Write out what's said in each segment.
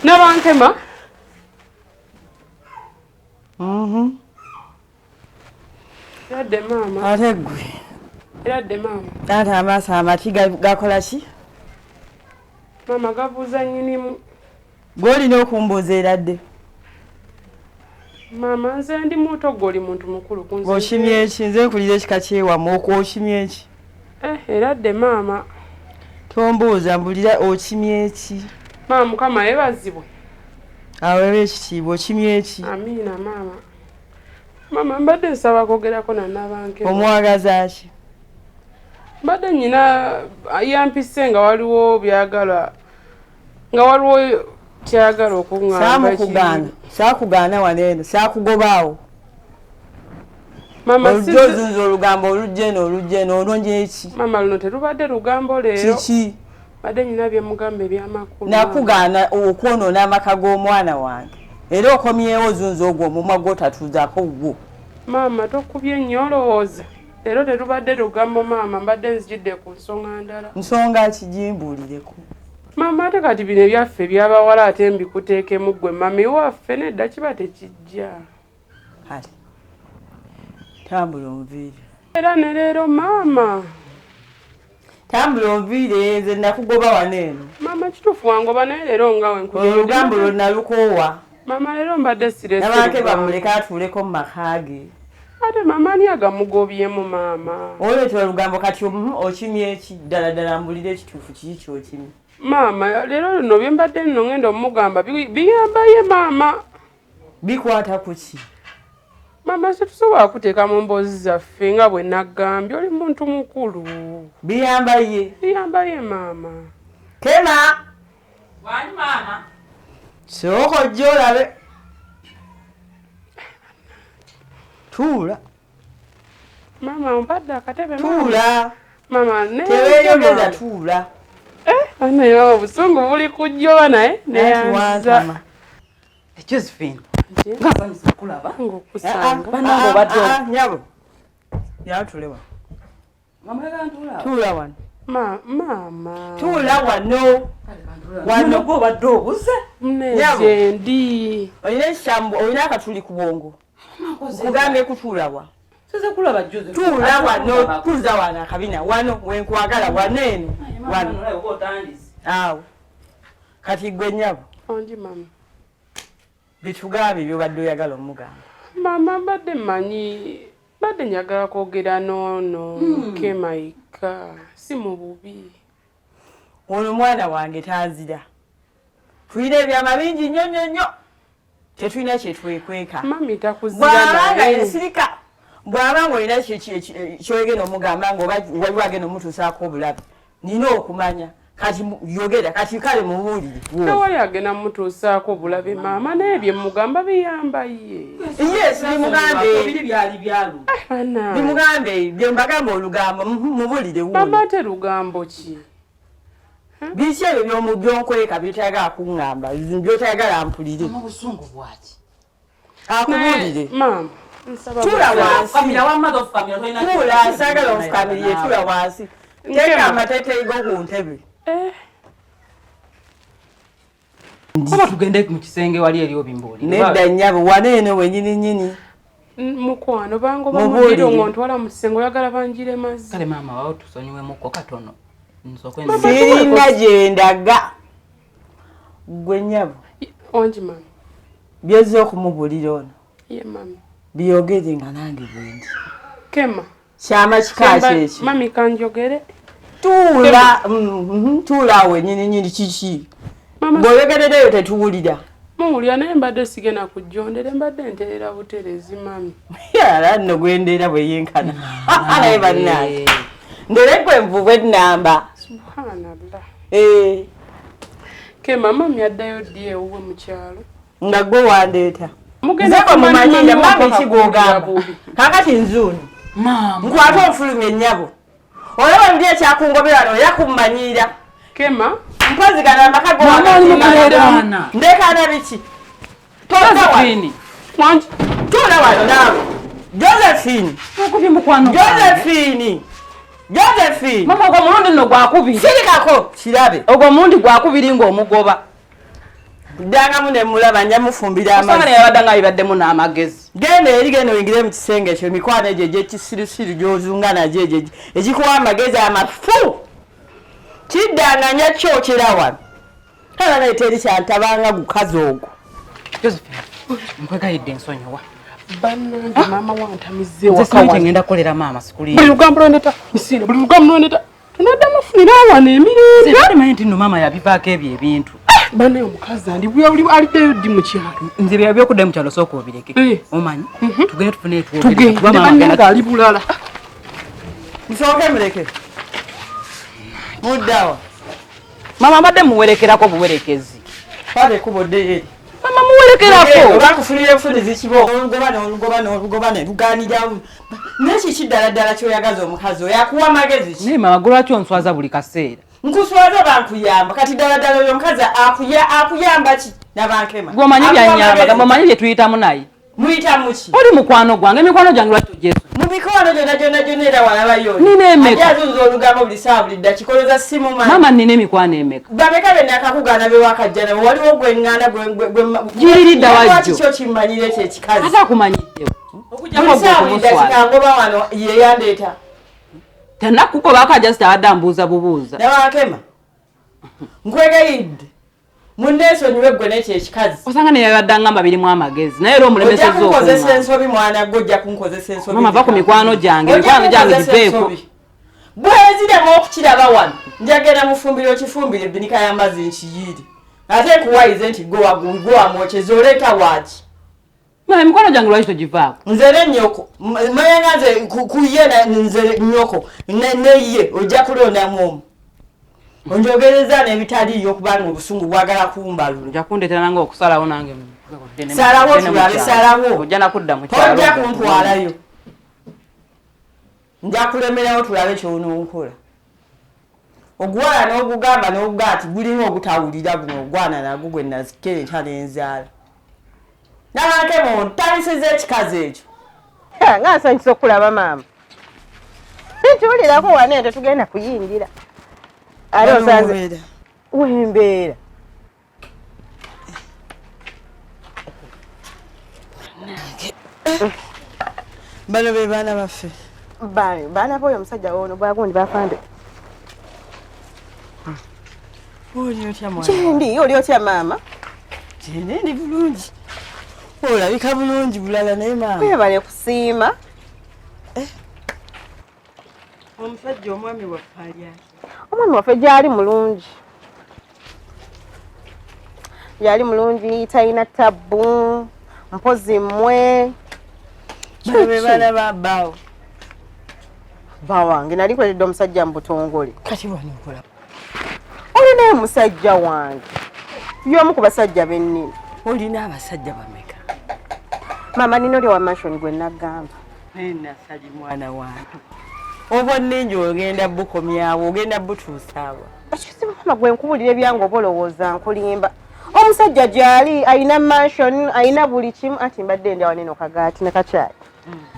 Nabankema. Yadde mama. Ate gwe. Yadde mama. Ate amaaso amati gakola ki? Mama gabuuza nnyinimu. Gw'olina okumbuuza eradde. Mama nze ndi muto gw'oli muntu mukulu kunze. Oshimye ki? Nze nkulira ekika kyewamu oshimye ki? Eradde mama. Tombuuza mbulira okimye ki? Mama Mukama yeebazibwe. Aweebwa ekitiibwa okimye ki? Amiina mama. Mama mbadde nsaba kwogerako na Nabankema. Omwagaza ki? Mbadde nnyina yampise nga waliwo byagala nga waliwo kyagala okuŋŋamba. Saakugaana waneeno saakugobaawo. Mama ozunza olugambo olujjeno olonje eki? Mama luno terubadde lugambo leero. Kiki? Badde nnyina bye mugamba ebyamakulu. Nakugaana okwonoona amaka g'omwana wange. Era okomyewo ozunza ogwo omumwa gw'otatuuzaako gwo. Mama tokubye nnyo olowooza. Leero terubadde lugambo mama mbadde nzijidde ku nsonga ndala. Nsonga kijimbuulireko. Mama ate kati bino ebyaffe byabawala ate mbikuteekemu ggwe mami waffe nedda kiba tekijja. Kale tambula onviire. Era ne leero mama. Tambula onviire nze nakugoba waneeno. Mama kituufu wangoba naye leero nga wenkubye. Olugambo lwonna lukoowa. Mama leero mbadde sirese. Nabankema muleka atuuleko mu maka ge. Ate mama ani agamugobyemu mama. Oleetera olugambo kati okimye eki ddala mbulira ekituufu kiki kyokimye. Mama leero luno bye mbadde nno ngenda omugamba biyamba ye mama. Bikwata ku ki? Mama situsobola kuteeka mu mboozi zaffe nga bwe naggambye oli muntu mukulu. Biyamba ye? Biyamba ye mama. Kema! Wani mama? Sooka ojja olabe. Tuula. Mama mpadde akatebe mama. Tuula. Mama ne. Teweeyogeza tuula. Ana yo obusungu buli kujjoba naye neyanza. Josephine. Ngaba nisikulaba. Ngokusanga. Banango baddo. Nyabo. Yatulewa. Mama yantula. Tuula wano. Mama. Tuula wano. Wano go baddo buze. Mneze ndi. Oyina eshambo, oyina akatuli ku bwongo. Kugambe kutuula wa. Seze kulaba Josephine. Tuula wano, kuza wano akabina wano wenkwagala waneeno. Wano naye uko tandisi. Awo. Kati gwe nyabo. Onji mama. Bitugambe byobadde oyagala omugamba. Mama badde manyi. Badde njagala kwogera noono. Kemaika. Si mu bubi. Ono mwana wange tanzira. Tulina ebyama bingi nnyo. Tetulina kyetwekweka. Mami takuzira naye. Sirika. Bw'aba ng'olina kyoyogera omugamba ng'oba wagenda omutuusaako obulabe. Nina okumanya. Kati yogera kati kale mubuulire. Tewali agenda mutuusaako obulabe mama naye bye mugamba biyamba ye. Yes, bimugambe. Biri byali byalu. Bimugambe bye mbagamba olugambo mubuulire wuuli. Mama ate lugambo ki? Biki ebyo byonkweka byotayagala kuŋŋamba byotayagala mpulire. Mama busungu bwaki. Akubuulire. Mama. Tula wansi. Famira wa mother of family toina. Tula sagala of family tula wansi. Teka amatete go ku ntebe. Koma tugende mu kisenge wali eri obimbuli. Nedda nnyabo waneene wenyini. Mukwano bango bamuliro ngontwala mu kisenge oyagala banjire mazzi. Kale mama wao tusonyiwemukko katono. Sirina gyendaga. Gwe nnyabo. Onji mama. Byezze okumubulira ono. Ye mama. Byogere nga nange bwendi. Kema. Kyama kika kyeki. Mami kanjogere. Tuula. Tuula wenyini kiki. Bw'oyogerereyo tetuwulira. Muwulira naye mbadde sigenda kujjondera mbadde nteerera buterezi mami. Yala nno gwendera bwe yenkana. Naye bannange. Nderekwe envubu ennamba. Subhanallah. Kema mami addayo ddi ewuwe mu kyalo. Nga gwe wandeeta. Mugenda kumanyira mami kigogamba. Kakati nzuuni. Mama. Nkwata ofulumye nnyabo. Olaba ndi ekyakungobera no yakummanyira. Kema. Mpozigana amaka go. Mama ali mukulerana. Ndekana biki. Josephine. Mwanji. Tula wano nawe. Josephine. Okubi mukwano. Josephine. Mama ogwo mulundi nno gwakubiri. Sirikako kirabe. Ogwo mulundi gwakubiri ng'omugoba. Danga mune mulaba nja mufumbira amazzi. Osanga yabadanga ibaddemu n'amagezi. Genda eri genda oyingire mu kisenge ekyo mikwana egyo egy'ekisirusiru gy'ozungana gye egikuwa amagezi amafu. Kiddanganya kyokera wano. Kala naite eri kyantabanga gukazi ogwo. Josephine, nkwegayidde ensonyiwa. Bannange maama wantamize waka wano. Ngenda kolera maama sikuli. Buli lugambo lwoneta misire, buli lugambo lwoneta. Tunadda mufunira wano emirembe. Sibali manyi nti nno maama yabivaako ebyo ebintu. Bana omukazi andi buli aliddeyo ddi mu kyalo. Nze byakuddayo mu kyalo sooka obireke. Omanyi? Tugende tufune etwogere. Tugende bannange ali bulala. Nsooke muleke. Muddawa. Maama mbadde muwerekerako buwerekezi. Pale kubodde eri. Mama muwerekerako. Bakufunira enfunizi kibo. Olugobane luganira. Neki kiddala kyoyagaza omukazi oyo akuwa amagezi ki? Naye mama lwaki onswaza buli kaseera? Nkuswaza bankuyamba kati ddala oyo omukazi akuyamba ki nabankema? Gwomanyi byanyamba, gamanyi bye tuyitamu naye. Muyitamu ki? Oli mukwano gwange, emikwano gyange lwaki tojesu? Mu mikono gyonna era walabayo. Nina emeka. Ajazunza olugambo buli saa buli dda kikoloza simu mama. Mama nina emikwano emeka. Bameka benne akakugana be wakajja nabo waliwo gwenganda Jiridda wajjo. Kyo kimmanyire ekyo ekikazi. Ate akumanyiddewo. Okujjako okumuswala wano ye yandeeta. Tenakukoba akajja sitabadde ambuuza bubuuza. Nabankema. Nkwegayidde. Munneesonyiwe ggwe n'ekyo ekikazi. Osanga naye yabadde angamba birimu amagezi. Naye era omulemesezza okuma. Ojja kunkozesa ensobi mwana gwe ojja kunkozesa ensobi. Mama va ku mikwano gyange. Mikwano gyange giveeko. Bweziremu okukiraba wano. Njagenda mufumbiro kifumbire ebbinika y'amazzi nkiyiri. Ate nkuwayize nti gwe wamwokyeza oleeta waaki. Mama emikwano gyange lwaki togivaako? Nze ne nnyoko. Manya nze kuye nze nnyoko. Neye ojja kulondamu omu. Onjogereza n'ebitaliyo okubanga obusungu bwagala kumbalu. Ojja kundeetera nange okusalawo nange. Salawo tulabe salawo. Ojja nakudda mu kyalo. Ojja kuntwalayo. Nja kulemerawo tulabe ky'ononkola. Ogwana n'ogugamba n'ogugaati gulimu ogutawulira guno ogwana nagwo gwe nazikere nenzala. Nabankema ntandisiza ekikazi ekyo. Nga nsanyusa okulaba maama. Ntuulirako wane ente tugenda kuyingira. Ali osanze wembeera. Bano be baana baffe. Baana boyo omusajja wono bwagundi bafande. Oli otya mwana? Kyendi oli otya maama? Kyendi ndi bulungi. Olabika bulungi bulala naye maama. Webale kusiima. Omusajja omwami waffe ali ati. Omwami waffe gyali mulungi. Yali mulungi talina tabbu. Mpozi mmwe. Bano be baana ba bbaawo. Bba wange nali kweredde omusajja mu butongole. Kati wano nkola. Olinaye musajja wange. Y'omu ku basajja bennini. Olina abasajja bameka? Maama nino oli wa mansion gwe nagamba. Nasali mwana wange. Oba nningi ogenda bukomyawo, ogenda butuusaawa. Ekisi mama gwe nkubulira ebyange oba olowooza nkulimba. Omusajja gyali alina mansion, alina buli kimu ati mbadde ndi awanene kagaati ne kakyali.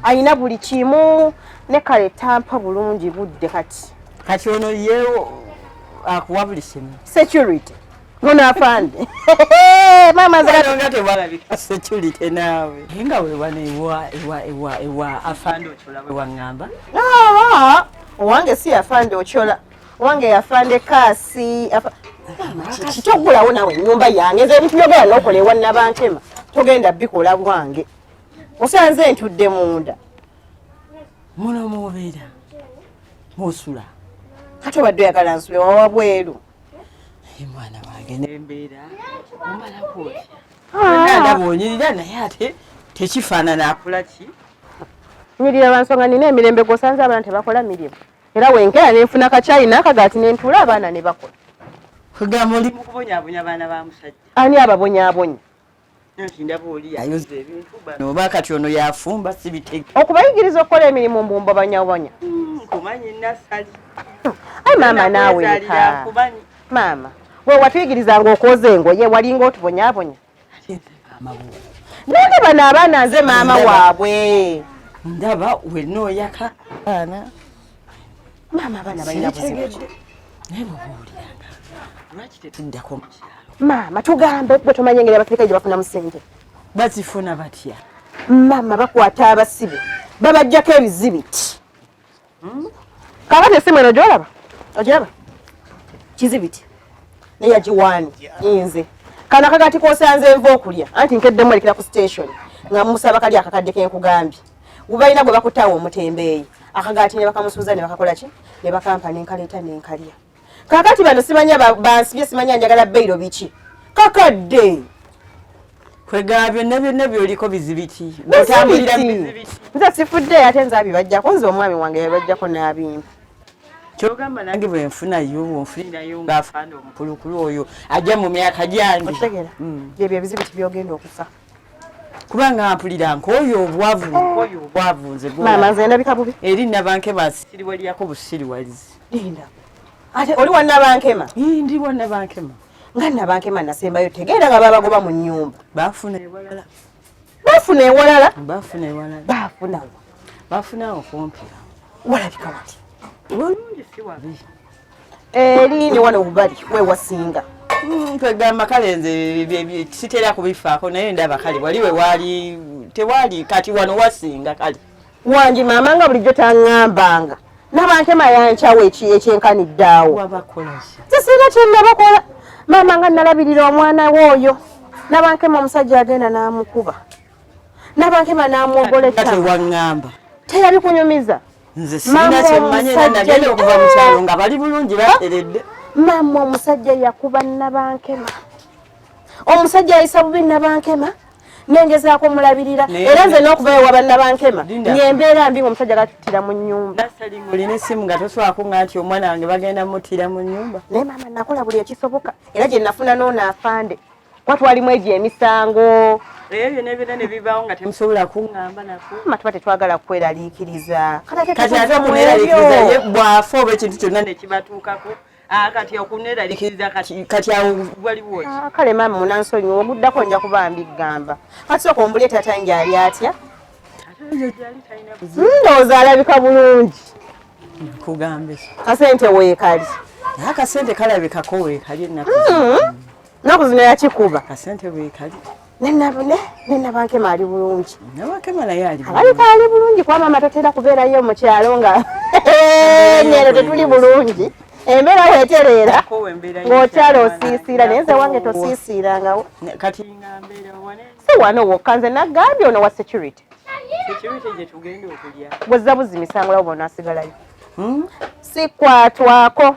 Alina buli kimu ne kale tampa bulungi budde kati. Kati ono yeewo akuwa buli kimu. Security. Ngono afande. Mama nga tewalabika security naawe. Nga weewana ewa afande okyola we waŋŋamba? Owange si afande okyola. Owange yafande kaasi. Kitogulawo nawe ennyumba yange. Nze ebintu byogera n'okola ewa Nabankema. Togenda bikola bwange. Osanze ntudde munda. Muno mubeera. Musula. Kati obadde oyagala nsule wawa bweru. Mwana wange n'embeera omalako otya? Ndaba onyirira naye ate tekifaanana akola ki? Nyirira bansonga nina emirembe gwosanze abaana tebakola mirimu. Era wenkera nenfuna kacaayi n'akagaati ne ntuula abaana ne bakola. Kugamba oli mu kubonyaabonya baana ba musajja. Ani ababonyaabonya? Nti ndaba oli ayoza ebintu bano oba kati ono yafumba sibitege. Okubayigiriza okukola emirimu mbumba banyabonya. Nkumanyi nasali. Ai maama naawe eka. Maama, we watuyigirizanga okwoza engoye walinga otubonyaabonya. Nende bano abaana nze maama waabwe. Ndaba wenooyaka abaana. Maama abaana balina buzibu. Naye bw'obuuliranga lwaki tetuddako mu kyalo? Maama tugambe gwe tumanye engeri abafirika gye bafunamu ssente. Bazifuna batya? Maama bakwata abasibe babajjako ebizibiti. Kakati essimu eno gy'olaba? Ogiraba? Kizibiti. Naye yagiwaani nze. Kano akagati k'osanze enva okulya anti nkeddemu alekera ku station nga musaba kali akakadde kenkugambye. Ubalina gwe bakutaawo omutembeeyi. Akagati ne bakamusuuza ne bakakola ki? Ne bakampa nenkaleeta nenkalya. Kakati bano simanya bansibye simanya njagala bbeiro biki. Kakadde. Kwegala byonna byoliko bizibiti. Otambulira bizibiti. Nze sifudde ate nze abibajjako nze omwami wange yabajjako n'abimpa. Kyogamba nange bwe nfunayo onfunirayo ng'afaana omukulukulu oyo ajja mu myaka gyange. Otegera? Byebyo ebizibiti byogenda okufa. Kubanga mpulira nk'oyo obwavu nze bw'olaba. Maama nze ndabika bubi. Eri Nabankema siriwalirako busiriwalizi. Linda. Ate oli wa Nabankema? Ndi wa Nabankema. Nga Nabankema nasembayo tegeera nga babagoba mu nnyumba. Baafuna ewalala. Baafuna ewalala? Baafuna ewalala. Baafuna. Baafuna okumpi. Walabika wati. Bulungi si wabi. Eri ne wano bubali we wasinga. Twegamba kale nze sitera kubifaako naye ndaba kale wali we waali tewali kati wano wasinga kale. Wangi maama nga bulijjo taŋŋambanga. Nabankema yankyawo ekyenkaniddeawo. Wabakola ki? Sisina kye nabakola. Maama nga nalabirira omwana w'oyo. Nabankema omusajja agenda n'amukuba. Nabankema n'amwogolesa. Kati waŋŋamba. Teyabikunyumiza. Nze sina kyemmanye nagenda okuva mu kyalo nga bali bulungi bateredde. Maama omusajja yakuba Nabankema. Omusajja ayisa bubi Nabankema. Nengezaako mulabirira era nze n'okuvayo waba Nabankema ng'embeera mbi omusajja gatuttira mu nnyumba. Nasalinga olina essimu nga toswako nga nti omwana wange bagenda muttira mu nnyumba. Naye maama nakola buli ekisoboka era gye nafuna n'ono afande. Kwa twalimu egyo emisango. Ebyo n'ebyonna ne bibaawo nga temusobola kuŋŋamba nako. Maama tuba tetwagala kweraliikiriza. Kati ate okuneeraliikiriza ye bw'afa oba ekintu kyonna ne kibatuukako. Kati okuneeraliikiriza kati awo waliwo ki? Kale maama munansonyiwa oguddako nja kuba mbigamba. Kati sooka ombulye taata nge ali atya? Ndowooza alabika bulungi. Kugambe ki? Kasente weekali. Akasente kalabikako weekali ennaku. Nnaku zino yakikuba. Kasente weekali. Ne Nabankema ali bulungi. Nabankema naye ali bulungi. Alabika ali bulungi kuba maama totera kubeerayo mu kyalo nga nyeeno tetuli bulungi. Embeera weetereera ng'okyala osiisira naye nze wange tosiisiirangawo. Kati nga mbeera wane? Si wano wokka nze naggambye ono wa security. Security gye tugenda okulya. Bwezza buzzi misango labo bona asigalayo. Sikwatwako.